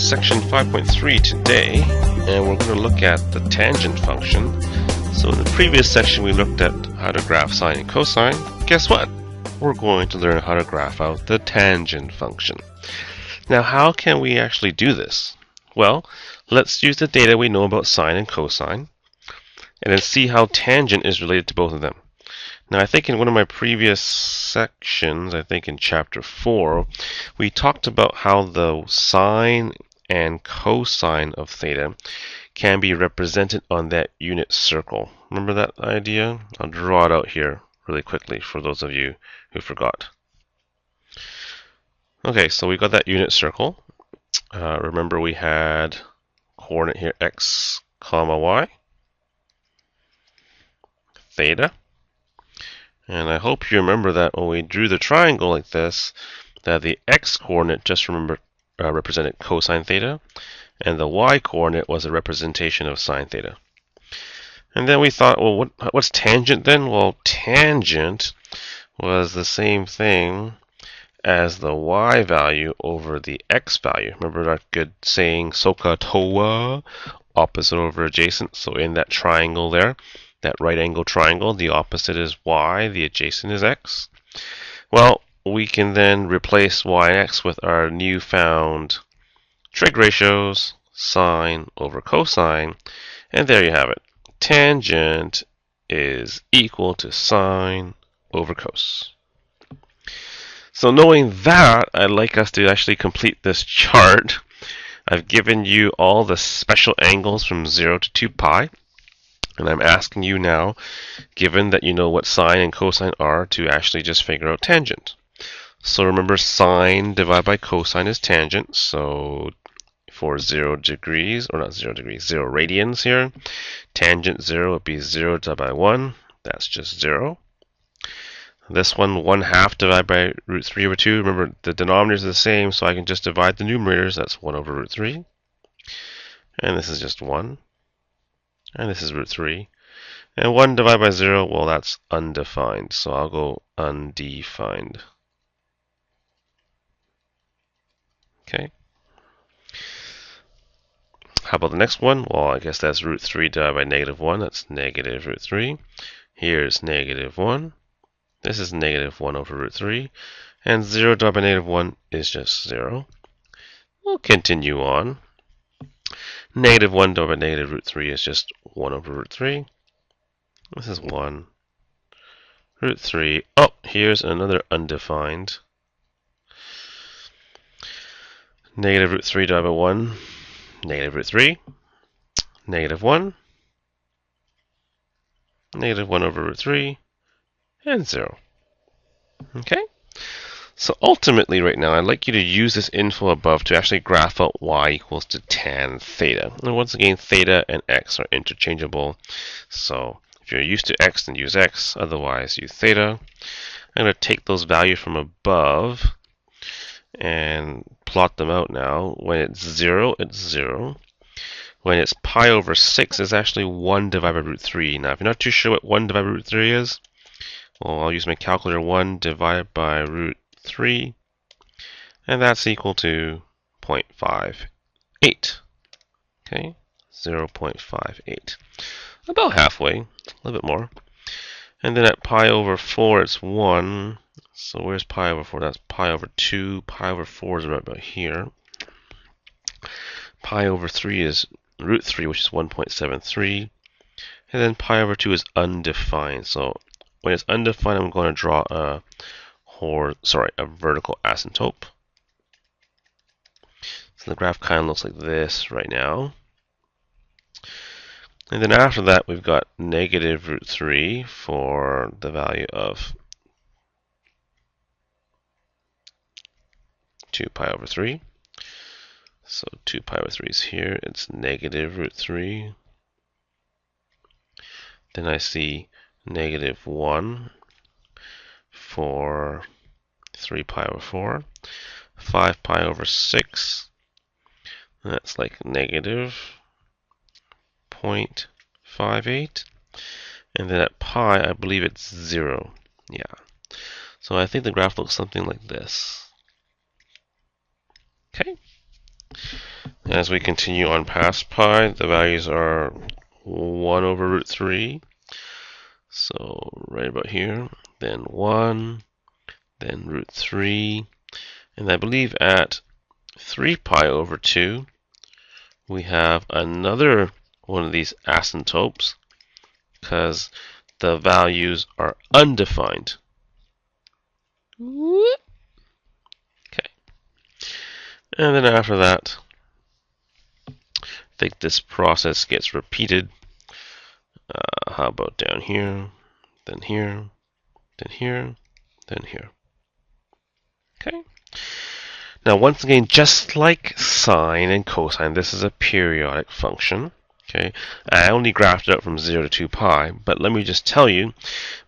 section 5.3 today, and we're going to look at the tangent function. So in the previous section we looked at how to graph sine and cosine. Guess what? We're going to learn how to graph out the tangent function. Now how can we actually do this? Well, let's use the data we know about sine and cosine, and then see how tangent is related to both of them. Now I think in one of my previous sections, I think in chapter 4, we talked about how the sine and cosine of theta can be represented on that unit circle. Remember that idea? I'll draw it out here really quickly for those of you who forgot. Okay, so we got that unit circle. Remember we had coordinate here x comma y, theta. And I hope you remember that when we drew the triangle like this, that the x-coordinate just represented cosine theta, and the y-coordinate was a representation of sine theta. And then we thought, well, what's tangent then? Well, tangent was the same thing as the y value over the x value. Remember that good saying, SOHCAHTOA, opposite over adjacent? So in that triangle there, that right angle triangle, the opposite is y, the adjacent is x. Well, we can then replace y and x with our newfound trig ratios, sine over cosine, and there you have it. Tangent is equal to sine over cos. So knowing that, I'd like us to actually complete this chart. I've given you all the special angles from 0 to 2 pi. And I'm asking you now, given that you know what sine and cosine are, to actually just figure out tangent. So remember, sine divided by cosine is tangent. So for 0 degrees, or not 0 degrees, 0 radians here, tangent 0 would be 0 divided by 1. That's just 0. This one, 1/2 divided by root 3 over 2. Remember, the denominators are the same, so I can just divide the numerators. That's 1 over root 3. And this is just 1. And this is root 3. And 1 divided by 0, well, that's undefined. So I'll go undefined. Okay. How about the next one? Well, I guess that's root 3 divided by negative 1. That's negative root 3. Here's negative 1. This is negative 1 over root 3. And 0 divided by negative 1 is just 0. We'll continue on. Negative 1 divided by negative root 3 is just 1 over root 3. This is 1. Root 3. Oh, here's another undefined. Negative root 3 divided by 1. Negative root 3. Negative 1. Negative 1 over root 3. And 0. Okay? So ultimately right now, I'd like you to use this info above to actually graph out y equals to tan theta. And once again, theta and x are interchangeable. So if you're used to x, then use x. Otherwise, use theta. I'm going to take those values from above and plot them out now. When it's 0, it's 0. When it's pi over 6, it's actually 1 divided by root 3. Now, if you're not too sure what 1 divided by root 3 is, well, I'll use my calculator. 1 divided by root 3, and that's equal to 0.58. Okay, 0.58. About halfway, a little bit more. And then at pi over 4, it's 1. So where's pi over 4? That's pi over 2. Pi over 4 is right about here. Pi over 3 is root 3, which is 1.73. And then pi over 2 is undefined. So when it's undefined, I'm going to draw a vertical asymptote. So the graph kind of looks like this right now. And then after that, we've got negative root 3 for the value of 2 pi over 3. So 2 pi over 3 is here. It's negative root 3. Then I see negative 1 for 3 pi over 4. 5 pi over 6. That's like negative 0.58. And then at pi, I believe it's 0. Yeah. So I think the graph looks something like this. Okay. As we continue on past pi, the values are 1 over root 3. So right about here, then 1, then root 3. And I believe at 3 pi over 2, we have another one of these asymptotes because the values are undefined. Okay. And then after that, I think this process gets repeated. How about down here, then here, then here, then here. Okay. Now, once again, just like sine and cosine, this is a periodic function. Okay, I only graphed it out from 0 to 2 pi, but let me just tell you,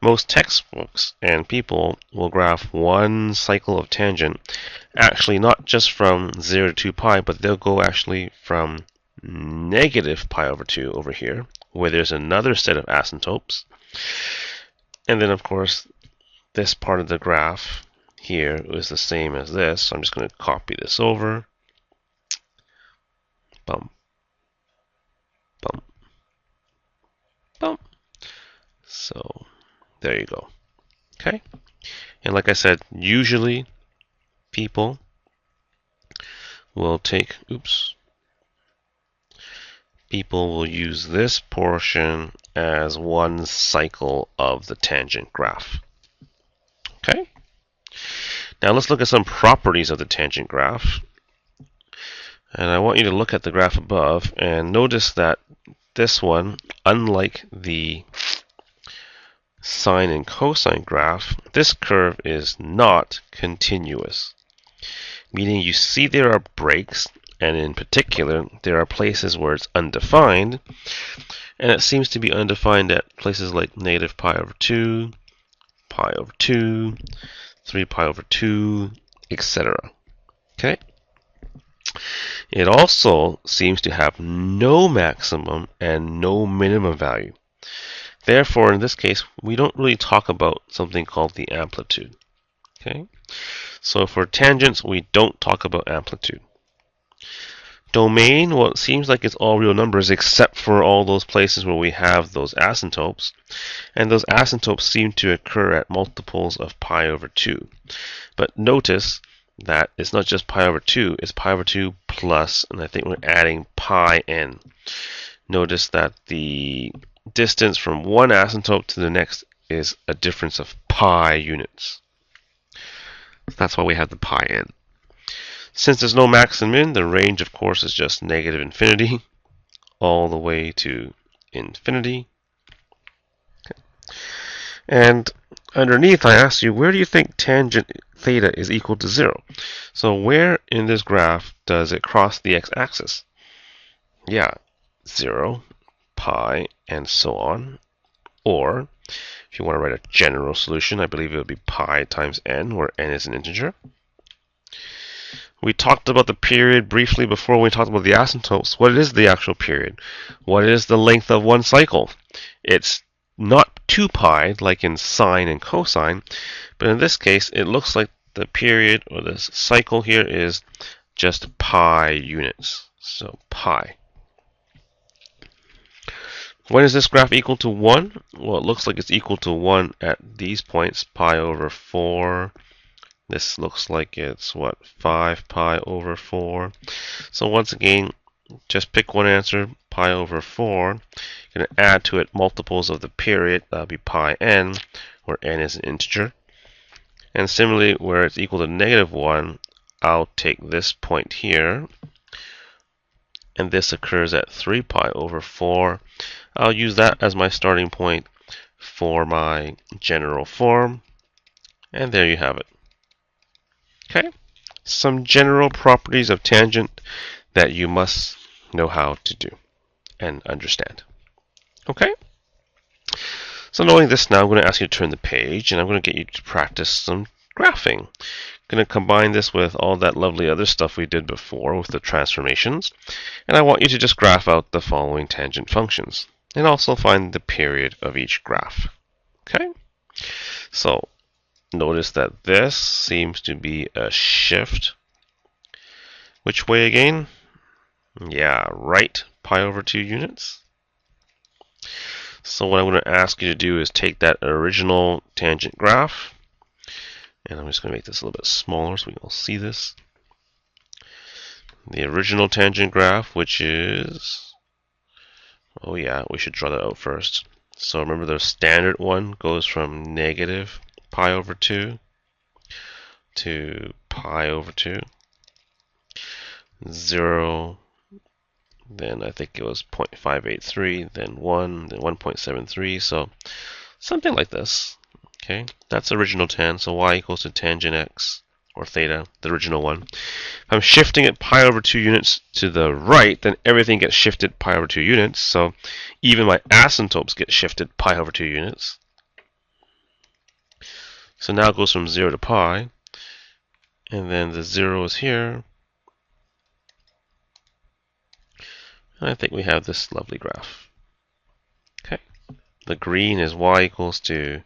most textbooks and people will graph one cycle of tangent, actually not just from 0 to 2 pi, but they'll go actually from negative pi over 2 over here, where there's another set of asymptotes. And then, of course, this part of the graph here is the same as this, so I'm just going to copy this over. Bump, bump, bump. So there you go. Okay, and like I said, usually people will take, people will use this portion as one cycle of the tangent graph. Okay, now let's look at some properties of the tangent graph. And I want you to look at the graph above and notice that this one, unlike the sine and cosine graph, this curve is not continuous. Meaning you see there are breaks, and in particular, there are places where it's undefined, and it seems to be undefined at places like negative pi over 2, pi over 2, 3 pi over 2, etc. Okay? It also seems to have no maximum and no minimum value. Therefore, in this case, we don't really talk about something called the amplitude. Okay? So for tangents, we don't talk about amplitude. Domain, well, it seems like it's all real numbers except for all those places where we have those asymptotes. And those asymptotes seem to occur at multiples of pi over 2. But notice that it's not just pi over 2, it's pi over 2 plus, and I think we're adding pi n. Notice that the distance from one asymptote to the next is a difference of pi units. That's why we have the pi n. Since there's no max and min, the range, of course, is just negative infinity all the way to infinity. Okay. And underneath, I asked you, where do you think tangent theta is equal to 0? So where in this graph does it cross the x-axis? Yeah, 0, pi, and so on. Or, if you want to write a general solution, I believe it would be pi times n, where n is an integer. We talked about the period briefly before when we talked about the asymptotes. What is the actual period? What is the length of one cycle? It's not 2 pi like in sine and cosine, but in this case it looks like the period or the cycle here is just pi units. So pi. When is this graph equal to 1? Well, it looks like it's equal to 1 at these points, pi over 4. This looks like it's, 5 pi over 4. So once again, just pick one answer, pi over 4. You're going to add to it multiples of the period, that would be pi n, where n is an integer. And similarly, where it's equal to negative 1, I'll take this point here, and this occurs at 3 pi over 4. I'll use that as my starting point for my general form, and there you have it. Okay, some general properties of tangent that you must know how to do and understand. Okay, so knowing this now, I'm going to ask you to turn the page, and I'm going to get you to practice some graphing. I'm going to combine this with all that lovely other stuff we did before with the transformations, and I want you to just graph out the following tangent functions, and also find the period of each graph. Okay, so notice that this seems to be a shift. Which way again? Yeah, right, pi over 2 units. So what I'm going to ask you to do is take that original tangent graph, and I'm just going to make this a little bit smaller so we can all see this. The original tangent graph, which is, oh yeah, we should draw that out first. So remember the standard one goes from negative pi over 2 to pi over 2, 0, then I think it was 0.583, then 1, then 1.73, so something like this. Okay, that's original tan, so y equals to tangent x, or theta, the original one. If I'm shifting it pi over 2 units to the right, then everything gets shifted pi over 2 units, so even my asymptotes get shifted pi over 2 units. So now it goes from 0 to pi, and then the 0 is here, and I think we have this lovely graph. Okay, the green is y equals to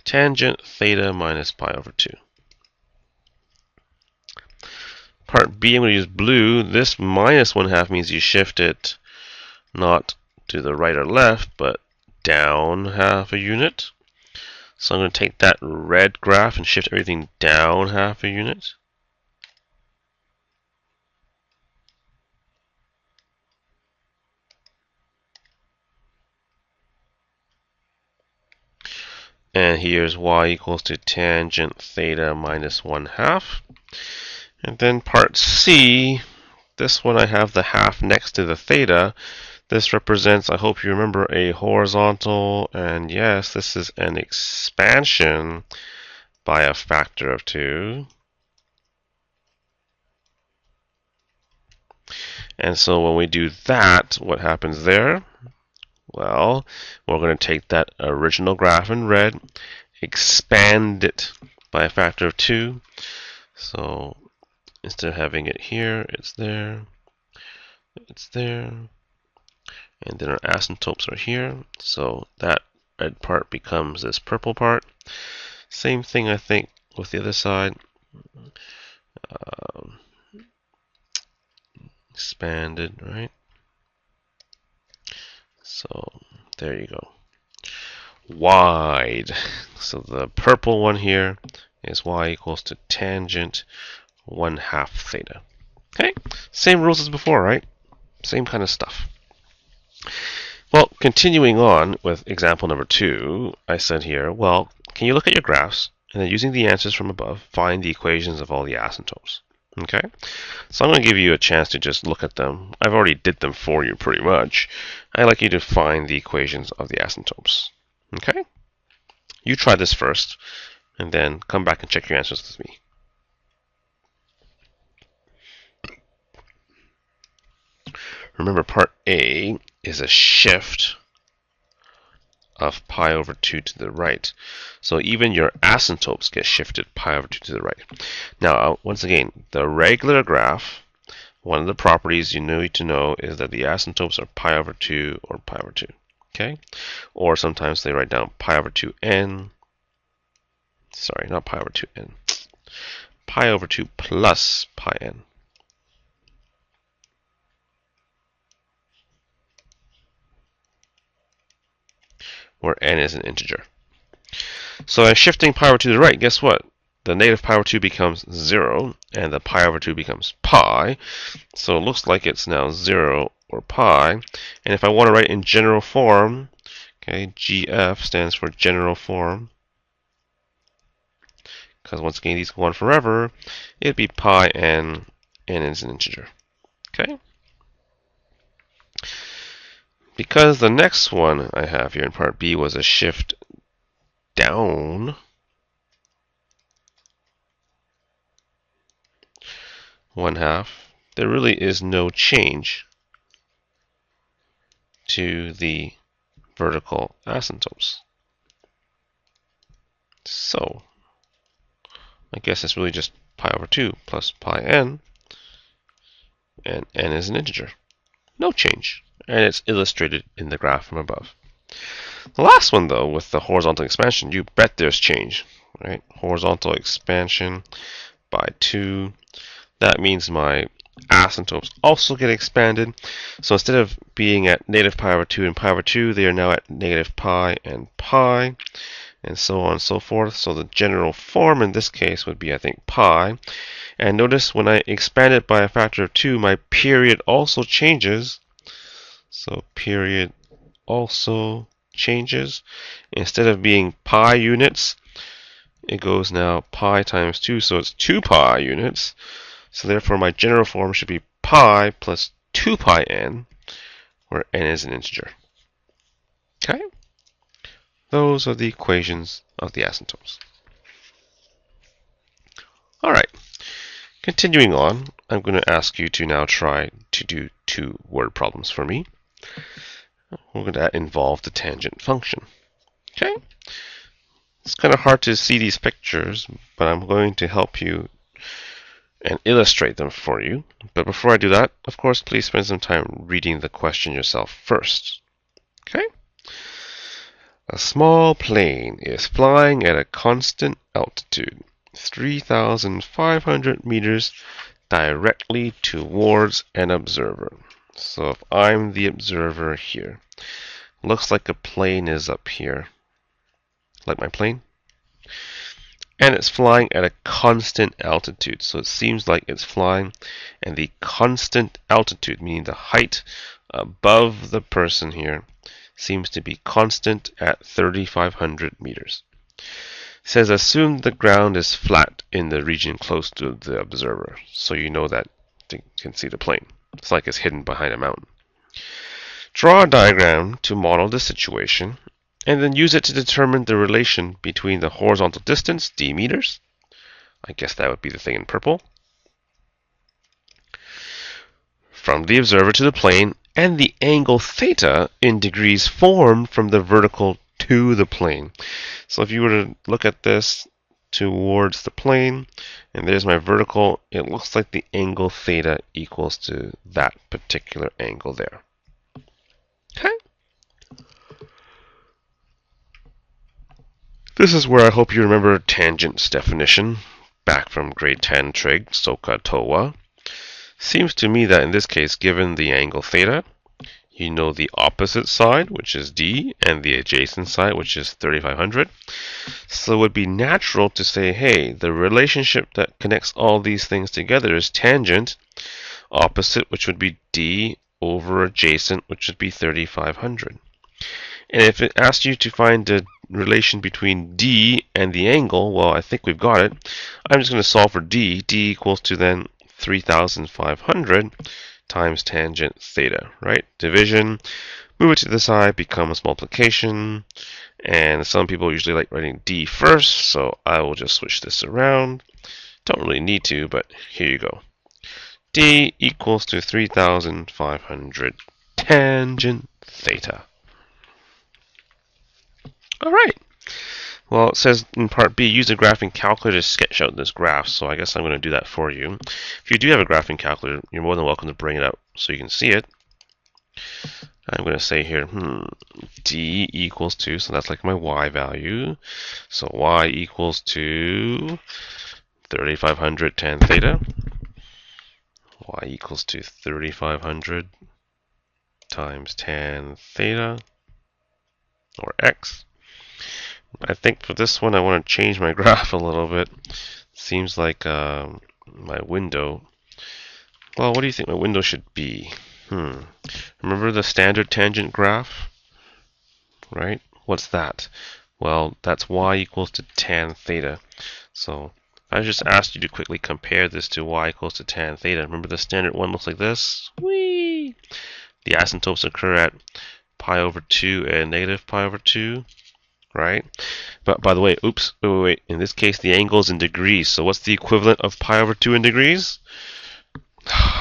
tangent theta minus pi over 2. Part B, I'm going to use blue. This minus 1/2 means you shift it not to the right or left, but down half a unit. So I'm going to take that red graph and shift everything down half a unit. And here's y equals to tangent theta minus 1/2. And then part C, this one I have the half next to the theta. This represents, I hope you remember, a horizontal, and yes, this is an expansion by a factor of 2. And so when we do that, what happens there? Well, we're going to take that original graph in red, expand it by a factor of 2. So instead of having it here, it's there, it's there, and then our asymptotes are here. So that red part becomes this purple part. Same thing, I think, with the other side. Expanded, right? So there you go. Wide. So the purple one here is y equals to tangent 1/2 theta. Okay, same rules as before, right? Same kind of stuff. Well, continuing on with example number 2, I said here, well, can you look at your graphs and then using the answers from above, find the equations of all the asymptotes? Okay, so I'm going to give you a chance to just look at them. I've already did them for you pretty much. I'd like you to find the equations of the asymptotes. Okay, you try this first and then come back and check your answers with me. Remember, part A is a shift of pi over 2 to the right. So even your asymptotes get shifted pi over 2 to the right. Now, once again, the regular graph, one of the properties you need to know is that the asymptotes are pi over 2 or pi over 2. Okay? Or sometimes they write down pi over 2n. Sorry, not pi over 2n. Pi over 2 plus pi n. Where n is an integer. So I'm shifting pi over 2 to the right. Guess what? The negative pi over 2 becomes 0, and the pi over 2 becomes pi. So it looks like it's now 0 or pi. And if I want to write in general form, okay, GF stands for general form. Because once again, these go on forever. It'd be pi n, n is an integer. Okay? Because the next one I have here in part B was a shift down 1/2, there really is no change to the vertical asymptotes. So I guess it's really just pi over 2 plus pi n, and n is an integer. No change. And it's illustrated in the graph from above. The last one, though, with the horizontal expansion, you bet there's change, right? Horizontal expansion by 2. That means my asymptotes also get expanded. So instead of being at negative pi over 2 and pi over 2, they are now at negative pi, and so on and so forth. So the general form in this case would be, I think, pi. And notice when I expand it by a factor of 2, my period also changes. So period also changes. Instead of being pi units, it goes now pi times 2, so it's 2 pi units. So therefore my general form should be pi plus 2 pi n, where n is an integer. Okay? Those are the equations of the asymptotes. Alright, continuing on, I'm going to ask you to now try to do 2 word problems for me. We're going to involve the tangent function. Okay? It's kind of hard to see these pictures, but I'm going to help you and illustrate them for you. But before I do that, of course, please spend some time reading the question yourself first. Okay? A small plane is flying at a constant altitude, 3,500 meters, directly towards an observer. So if I'm the observer here, looks like a plane is up here, like my plane. And it's flying at a constant altitude. So it seems like it's flying, and the constant altitude, meaning the height above the person here, seems to be constant at 3,500 meters. It says assume the ground is flat in the region close to the observer, so you know that you can see the plane. It's like it's hidden behind a mountain. Draw a diagram to model the situation, and then use it to determine the relation between the horizontal distance, d meters, I guess that would be the thing in purple, from the observer to the plane, and the angle theta in degrees formed from the vertical to the plane. So if you were to look at this towards the plane, and there's my vertical, it looks like the angle theta equals to that particular angle there. Okay? This is where I hope you remember tangent's definition, back from grade 10 trig, Soka Towa. Seems to me that in this case, given the angle theta, you know the opposite side, which is d, and the adjacent side, which is 3,500. So it would be natural to say, hey, the relationship that connects all these things together is tangent, opposite, which would be d, over adjacent, which would be 3,500. And if it asks you to find the relation between d and the angle, well, I think we've got it. I'm just going to solve for d. D equals to then 3,500 times tangent theta, right? Division, move it to the side, becomes multiplication. And some people usually like writing d first, so I will just switch this around. Don't really need to, but here you go. D equals to 3,500 tangent theta. All right. Well, it says in part B, use a graphing calculator to sketch out this graph. So I guess I'm going to do that for you. If you do have a graphing calculator, you're more than welcome to bring it out so you can see it. I'm going to say here, D equals to, so that's like my Y value. So Y equals to 3,500 tan theta. Y equals to 3,500 times tan theta, or X. I think for this one I want to change my graph a little bit. Seems like my window. Well, what do you think my window should be? Remember the standard tangent graph? Right? What's that? Well, that's y equals to tan theta. So I just asked you to quickly compare this to y equals to tan theta. Remember the standard one looks like this? Whee! The asymptotes occur at pi over 2 and negative pi over 2. Right? But by the way, oops, wait. In this case, the angle is in degrees. So what's the equivalent of pi over 2 in degrees?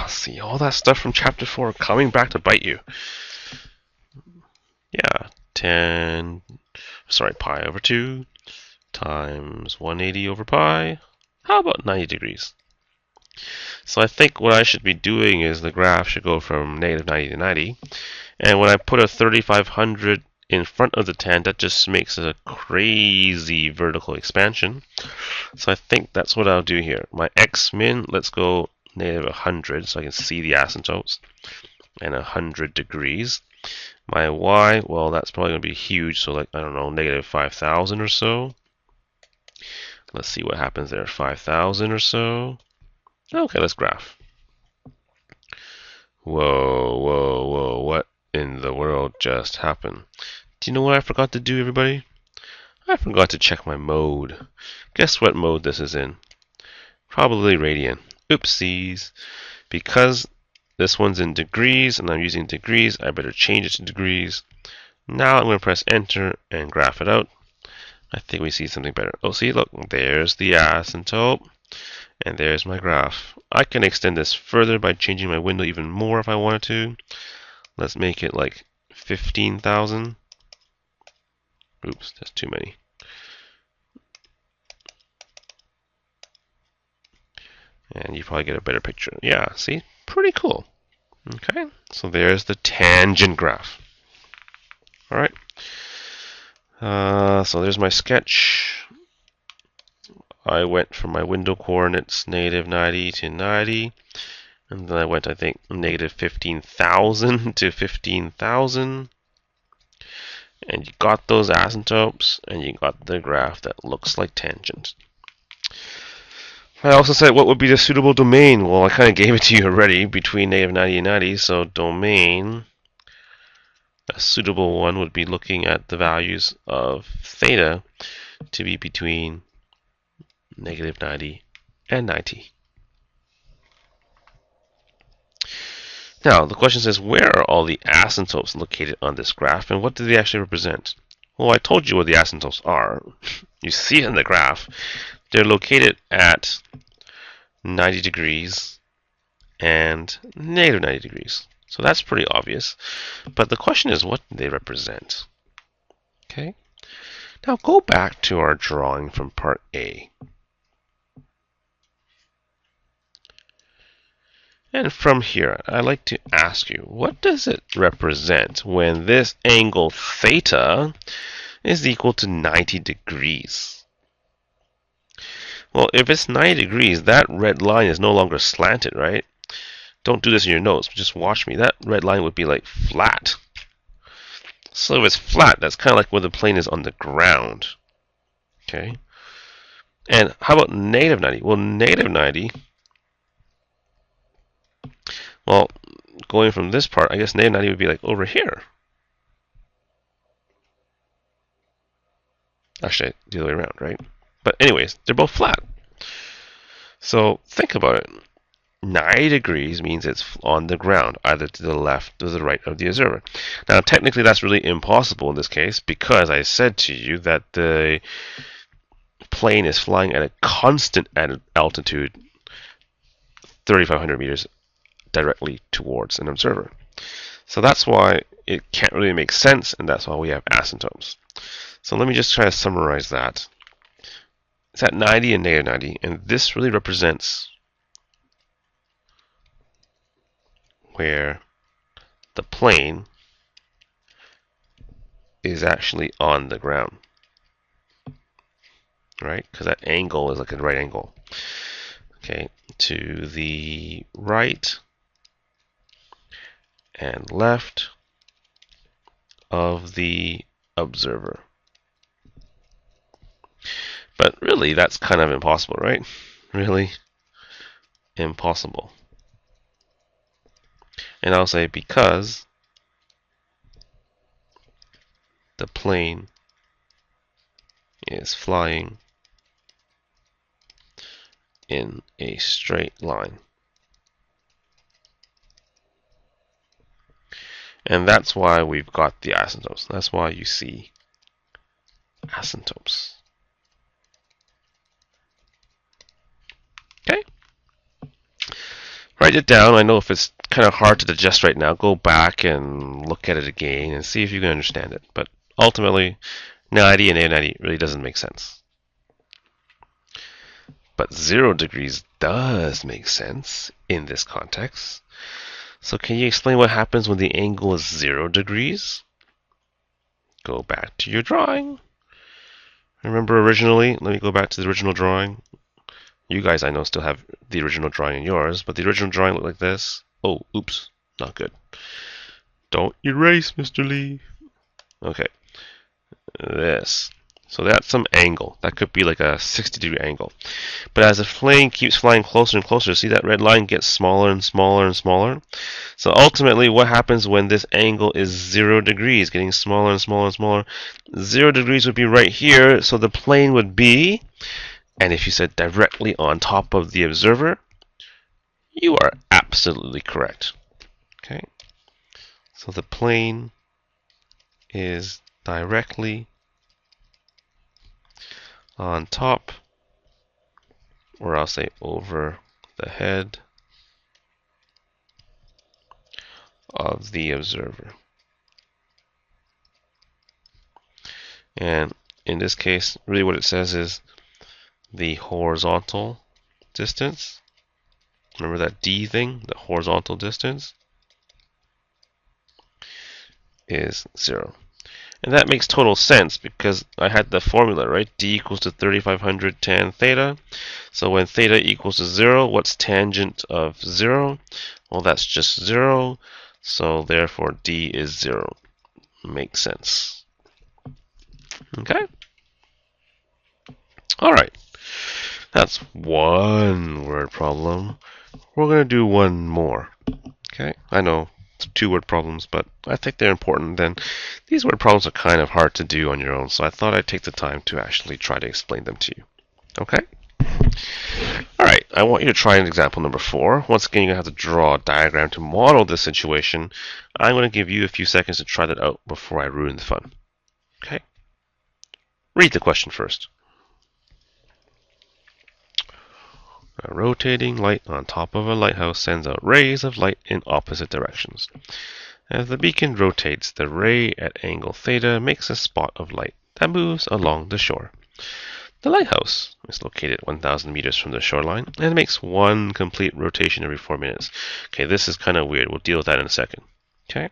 See, all that stuff from chapter 4 coming back to bite you. Yeah, pi over 2 times 180 over pi. How about 90 degrees? So I think what I should be doing is the graph should go from negative 90 to 90. And when I put a 3,500 in front of the tan, that just makes a crazy vertical expansion. So I think that's what I'll do here. My x min, let's go negative 100, so I can see the asymptotes, and 100 degrees. My y, well, that's probably going to be huge, so like, I don't know, negative 5,000 or so. Let's see what happens there, 5,000 or so. Okay, let's graph. Whoa, whoa, whoa, what in the world just happened? Do you know what I forgot to do, everybody? I forgot to check my mode. Guess what mode this is in? Probably radian. Oopsies. Because this one's in degrees and I'm using degrees, I better change it to degrees. Now I'm going to press enter and graph it out. I think we see something better. Oh, see, look, there's the asymptote, and there's my graph. I can extend this further by changing my window even more if I wanted to. Let's make it like 15,000. Oops, that's too many. And you probably get a better picture. Yeah, see? Pretty cool. Okay, so there's the tangent graph. All right. So there's my sketch. I went from my window coordinates negative 90 to 90. And then I went, I think, negative 15,000 to 15,000. And you got those asymptotes, and you got the graph that looks like tangent. I also said what would be the suitable domain. Well, I kind of gave it to you already, between negative 90 and 90. So domain, a suitable one would be looking at the values of theta to be between negative 90 and 90. Now, the question says, where are all the asymptotes located on this graph, and what do they actually represent? Well, I told you where the asymptotes are. You see it in the graph. They're located at 90 degrees and negative 90 degrees. So that's pretty obvious. But the question is, what do they represent? Okay. Now go back to our drawing from part A. And from here, I'd like to ask you, what does it represent when this angle theta is equal to 90 degrees? Well, if it's 90 degrees, that red line is no longer slanted, right? Don't do this in your notes, just watch me. That red line would be like flat. So if it's flat, that's kind of like where the plane is on the ground. Okay. And how about negative 90? Well, negative 90, well, going from this part, I guess negative 90 would be like over here. Actually, the other way around, right? But anyways, they're both flat. So think about it. 90 degrees means it's on the ground, either to the left or the right of the observer. Now, technically, that's really impossible in this case because I said to you that the plane is flying at a constant altitude, 3,500 meters, directly towards an observer. So that's why it can't really make sense, and that's why we have asymptotes. So let me just try to summarize that. It's at 90 and negative 90, and this really represents where the plane is actually on the ground, right? Because that angle is like a right angle. Okay, to the right and left of the observer. But really, that's kind of impossible, right? Really impossible. And I'll say because the plane is flying in a straight line. And that's why we've got the asymptotes. That's why you see asymptotes. Okay? Write it down. I know if it's kind of hard to digest right now, go back and look at it again and see if you can understand it. But ultimately, 90 and A90 really doesn't make sense. But 0 degrees does make sense in this context. So can you explain what happens when the angle is 0 degrees? Go back to your drawing. Remember originally, let me go back to the original drawing. You guys, I know, still have the original drawing in yours, but the original drawing looked like this. Oh, oops, not good. Don't erase, Mr. Lee. Okay, this. So that's some angle. That could be like a 60-degree angle. But as the plane keeps flying closer and closer, see that red line gets smaller and smaller and smaller? So ultimately, what happens when this angle is 0 degrees, getting smaller and smaller and smaller? 0 degrees would be right here, so the plane would be, and if you said directly on top of the observer, you are absolutely correct. Okay? So the plane is directly on top, or I'll say over the head of the observer. And in this case, really what it says is the horizontal distance. Remember that D thing, the horizontal distance, is 0. And that makes total sense because I had the formula, right? D equals to 3500 tan theta. So when theta equals to 0, what's tangent of 0? Well, that's just 0. So therefore, D is 0. Makes sense. Okay? Alright. That's one word problem. We're going to do one more. Okay? I know it's 2-word problems, but I think they're important. Then these word problems are kind of hard to do on your own, so I thought I'd take the time to actually try to explain them to you. Okay? Alright, I want you to try an example number 4. Once again, you're going to have to draw a diagram to model this situation. I'm going to give you a few seconds to try that out before I ruin the fun. Okay? Read the question first. A rotating light on top of a lighthouse sends out rays of light in opposite directions. As the beacon rotates, the ray at angle theta makes a spot of light that moves along the shore. The lighthouse is located 1,000 meters from the shoreline and makes one complete rotation every 4 minutes. Okay, this is kind of weird. We'll deal with that in a second. Okay,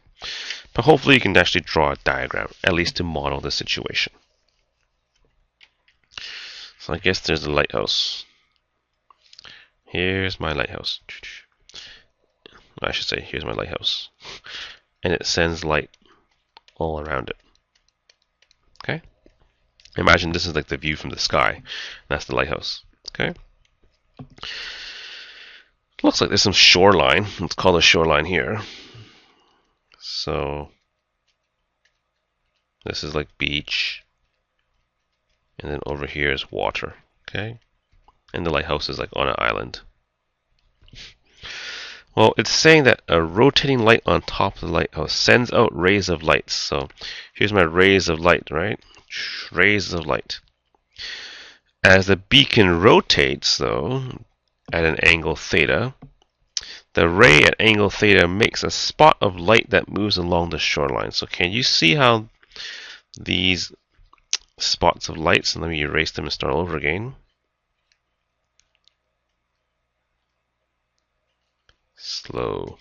but hopefully you can actually draw a diagram, at least to model the situation. So I guess there's the lighthouse. Here's my lighthouse. I should say, here's my lighthouse. And it sends light all around it. Okay? Imagine this is like the view from the sky. That's the lighthouse. Okay? Looks like there's some shoreline. Let's call the shoreline here. So, this is like beach. And then over here is water. Okay? And the lighthouse is like on an island. Well, it's saying that a rotating light on top of the lighthouse sends out rays of light. So here's my rays of light, right? Rays of light. As the beacon rotates, though, at an angle theta, the ray at angle theta makes a spot of light that moves along the shoreline. So can you see how these spots of light, so let me erase them and start over again. Slow.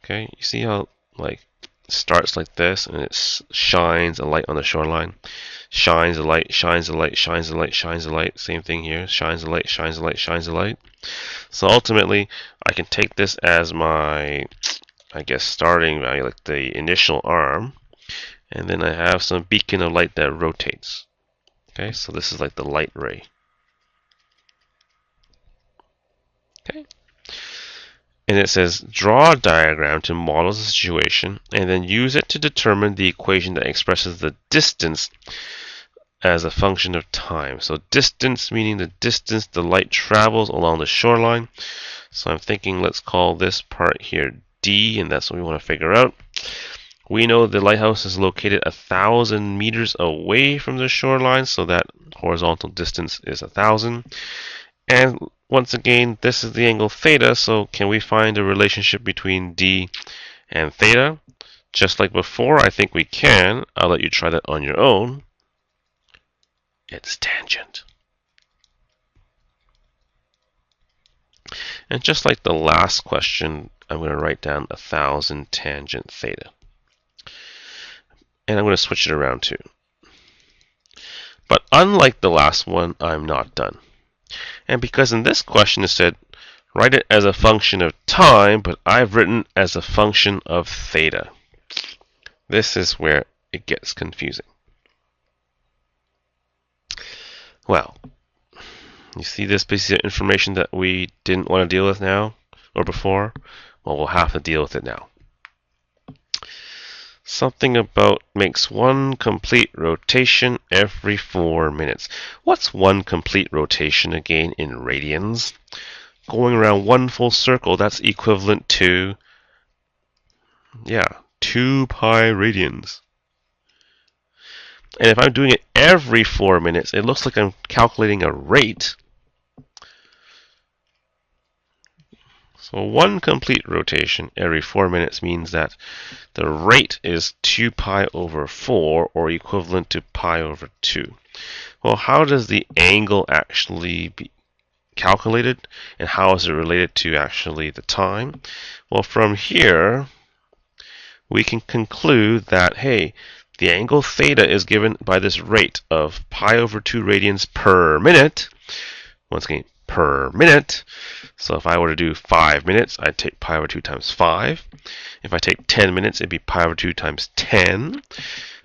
Okay, you see how like starts like this and it shines a light on the shoreline, shines a light, shines a light, shines a light, shines a light. Same thing here, shines a light, shines a light, shines a light. So ultimately, I can take this as my, I guess, starting value, like the initial arm, and then I have some beacon of light that rotates. Okay, so this is like the light ray. Okay. And it says, draw a diagram to model the situation and then use it to determine the equation that expresses the distance as a function of time. So distance meaning the distance the light travels along the shoreline. So I'm thinking let's call this part here D, and that's what we want to figure out. We know the lighthouse is located 1,000 meters away from the shoreline, so that horizontal distance is 1,000. And once again, this is the angle theta, so can we find a relationship between D and theta? Just like before, I think we can. I'll let you try that on your own. It's tangent. And just like the last question, I'm going to write down 1,000 tangent theta. And I'm going to switch it around too. But unlike the last one, I'm not done. And because in this question it said, write it as a function of time, but I've written as a function of theta. This is where it gets confusing. Well, you see this piece of information that we didn't want to deal with now or before? Well, we'll have to deal with it now. Something about makes one complete rotation every 4 minutes. What's one complete rotation again in radians? Going around one full circle, that's equivalent to, 2 pi radians. And if I'm doing it every 4 minutes, it looks like I'm calculating a rate. So one complete rotation every 4 minutes means that the rate is 2 pi over 4, or equivalent to pi over 2. Well, how does the angle actually be calculated, and how is it related to actually the time? Well, from here, we can conclude that, hey, the angle theta is given by this rate of pi over 2 radians per minute. Once again, per minute. So if I were to do 5 minutes, I'd take pi over 2 times 5. If I take 10 minutes, it'd be pi over 2 times 10.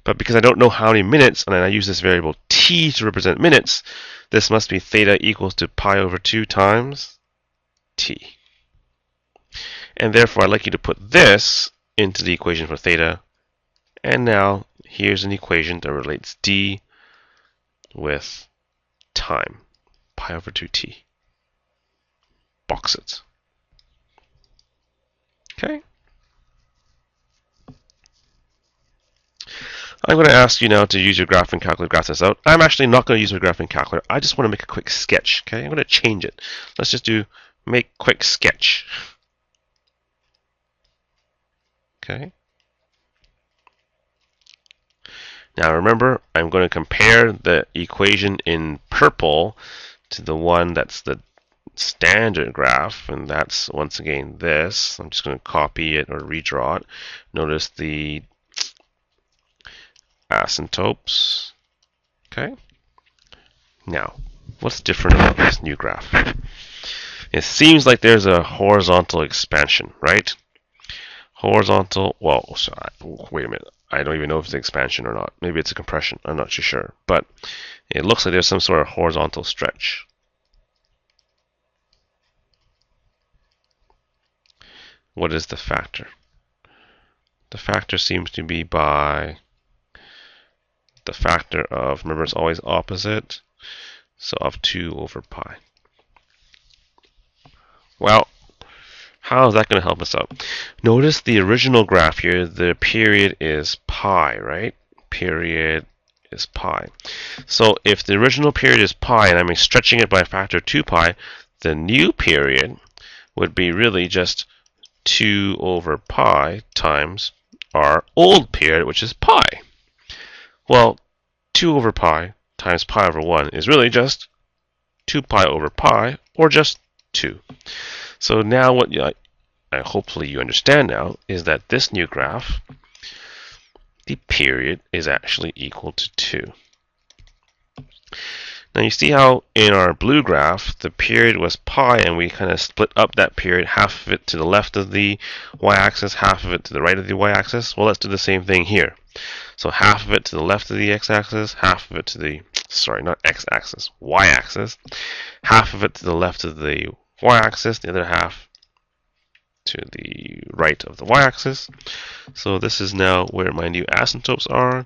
But because I don't know how many minutes, and I use this variable t to represent minutes, this must be theta equals to pi over 2 times t. And therefore, I'd like you to put this into the equation for theta. And now, here's an equation that relates d with time, pi over 2t. Box it. Okay. I'm going to ask you now to use your graphing calculator to graph this out. I'm actually not going to use my graphing calculator. I just want to make a quick sketch. Okay, I'm going to change it. Let's just do make quick sketch. Okay. Now remember, I'm going to compare the equation in purple to the one that's the standard graph, and that's once again this. I'm just going to copy it or redraw it. Notice the asymptotes. Okay. Now, what's different about this new graph? It seems like there's a horizontal expansion, right? Horizontal, well, wait a minute. I don't even know if it's an expansion or not. Maybe it's a compression. I'm not too sure. But it looks like there's some sort of horizontal stretch. What is the factor? The factor seems to be by the factor of, remember it's always opposite, so of 2 over pi. Well, how is that going to help us out? Notice the original graph here, the period is pi, right? Period is pi. So if the original period is pi and I'm stretching it by a factor of 2 pi, the new period would be really just 2 over pi times our old period, which is pi. Well, 2 over pi times pi over 1 is really just 2 pi over pi, or just 2. So now what hopefully you understand now is that this new graph, the period is actually equal to 2. Now you see how in our blue graph the period was pi, and we kind of split up that period, half of it to the left of the y-axis, half of it to the right of the y-axis. Well, let's do the same thing here. So half of it to the left of the x-axis, half of it to the, sorry, not x-axis, y-axis, half of it to the left of the y-axis, the other half to the right of the y-axis. So this is now where my new asymptotes are.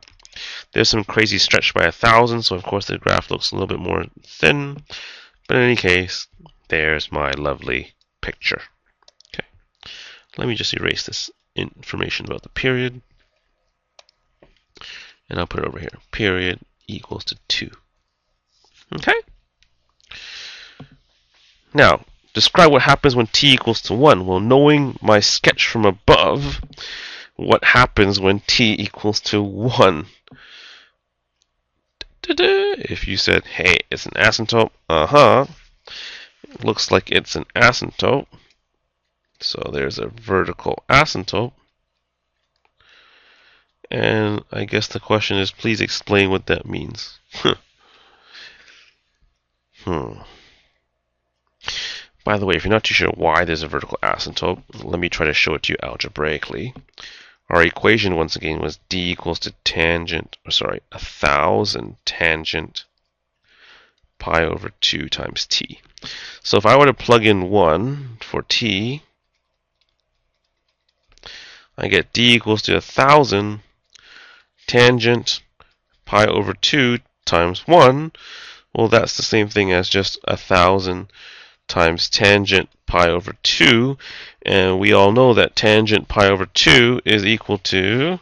There's some crazy stretch by 1,000, so of course the graph looks a little bit more thin. But in any case, there's my lovely picture. Okay, let me just erase this information about the period. And I'll put it over here. Period equals to 2. Okay? Now, describe what happens when t equals to 1. Well, knowing my sketch from above, what happens when t equals to 1? If you said, hey, it's an asymptote, it looks like it's an asymptote. So there's a vertical asymptote. And I guess the question is, please explain what that means. By the way, if you're not too sure why there's a vertical asymptote, let me try to show it to you algebraically. Our equation once again was d equals to 1,000 tangent pi over 2 times t. So if I were to plug in 1 for t, I get d equals to 1,000 tangent pi over 2 times 1. Well, that's the same thing as just 1,000 times tangent pi over 2. And we all know that tangent pi over 2 is equal to,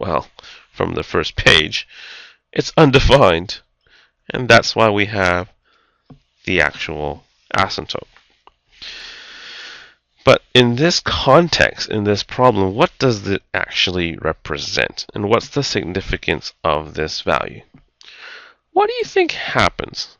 well, from the first page, it's undefined. And that's why we have the actual asymptote. But in this context, in this problem, what does it actually represent? And what's the significance of this value? What do you think happens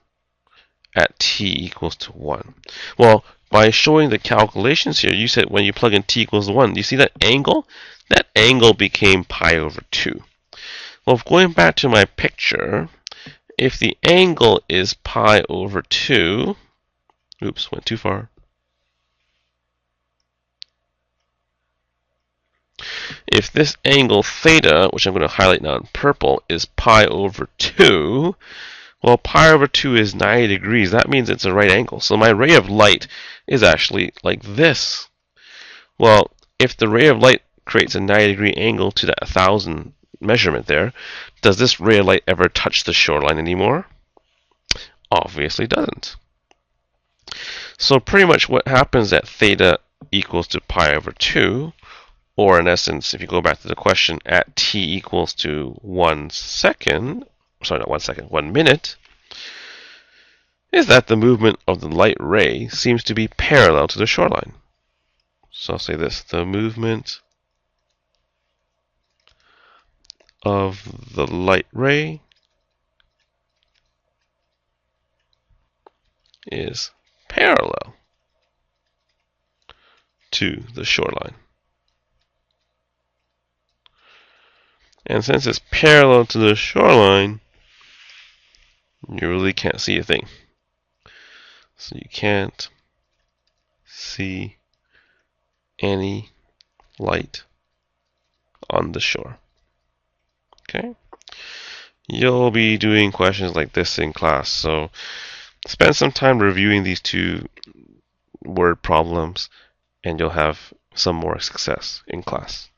at t equals to 1? Well, by showing the calculations here, you said when you plug in t equals 1, you see that angle? That angle became pi over 2. Well, going back to my picture, if the angle is pi over 2, oops, went too far. If this angle theta, which I'm going to highlight now in purple, is pi over 2, well, pi over 2 is 90 degrees. That means it's a right angle. So my ray of light is actually like this. Well, if the ray of light creates a 90-degree angle to that 1,000 measurement there, does this ray of light ever touch the shoreline anymore? Obviously doesn't. So pretty much what happens at theta equals to pi over 2, or in essence, if you go back to the question, at t equals to 1 second, sorry, not 1 second, 1 minute, is that the movement of the light ray seems to be parallel to the shoreline. So I'll say this, the movement of the light ray is parallel to the shoreline. And since it's parallel to the shoreline, you really can't see a thing. So you can't see any light on the shore. Okay? You'll be doing questions like this in class, so spend some time reviewing these two word problems and you'll have some more success in class.